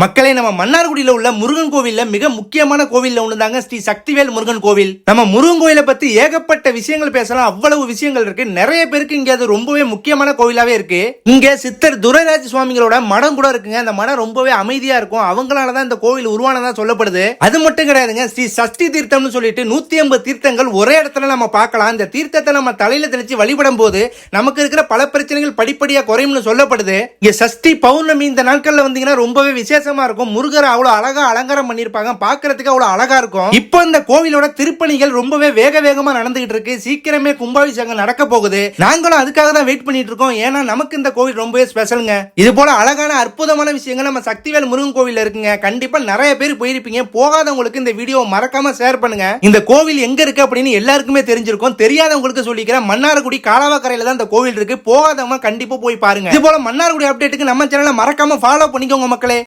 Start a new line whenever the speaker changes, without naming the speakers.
மக்களே, நம்ம மன்னார்குடியில உள்ள முருகன் கோவில்ல மிக முக்கியமான கோவில்ல ஒண்ணுதாங்க ஸ்ரீ சக்திவேல் முருகன் கோவில். நம்ம முருகன் கோயிலை பத்தி ஏகப்பட்ட விஷயங்கள் பேசலாம். அவ்வளவு விஷயங்கள் இருக்கு. நிறைய பேருக்கு இங்க அது ரொம்பவே முக்கியமான கோவிலாவே இருக்கு. இங்க சித்தர் துரைராஜ சுவாமிகளோட மடம் கூட இருக்குங்க. அந்த மடம் ரொம்பவே அமைதியா இருக்கும். அவங்களாலதான் இந்த கோவில் உருவானதா சொல்லப்படுது. அது மட்டும் கிடையாதுங்க, ஸ்ரீ சஷ்டி தீர்த்தம்னு சொல்லிட்டு 150 தீர்த்தங்கள் ஒரே இடத்துல நம்ம பார்க்கலாம். இந்த தீர்த்தத்தை நம்ம தலையில தெளிச்சு வழிபடும் போது நமக்கு இருக்கிற பல பிரச்சனைகள் படிப்படியா குறையும்னு சொல்லப்படுது. இங்க சஷ்டி பௌர்ணமி இந்த நாட்கள்ல வந்தீங்கன்னா ரொம்பவே விசேஷமா இருக்கும். முருகர் அவ்வளவு அழகா அலங்காரம் பண்ணிருப்பாங்க. பாக்குறதுக்கு அவ்வளவு அழகா இருக்கும். இப்போ இந்த கோவிலோட திருப்பணிகள் ரொம்பவே வேகமா நடந்துகிட்டு இருக்கு. சீக்கிரமே கும்பாபிஷேகம் நடக்க போகுது. நாங்களும் அதுக்காக தான் வெயிட் பண்ணிட்டு இருக்கோம். ஏன்னா நமக்கு இந்த கோவில் ரொம்பவே ஸ்பெஷலுங்க. இது போல அழகான அற்புதமான விஷயங்கள் நம்ம சக்திவேல் முருகன் கோவில்ல இருக்குங்க. கண்டிப்பா நிறைய பேர் போயிருப்பீங்க. போகாதவங்களுக்கு இந்த வீடியோ மறக்காம ஷேர் பண்ணுங்க. இந்த கோவில் எங்க இருக்கு அப்படின்னு எல்லாருக்குமே தெரிஞ்சிருக்கும். தெரியாதவங்களுக்கு சொல்லிக்கிறேன், மன்னார்குடி காலாவக்கரையில தான் இந்த கோவில் இருக்கு. போகாதவங்க கண்டிப்பா போய் பாருங்க. இது போல மன்னார்குடி அப்டேட்டுக்கு நம்ம சேனலை மறக்காம ஃபாலோ பண்ணிக்கோங்க மக்களே.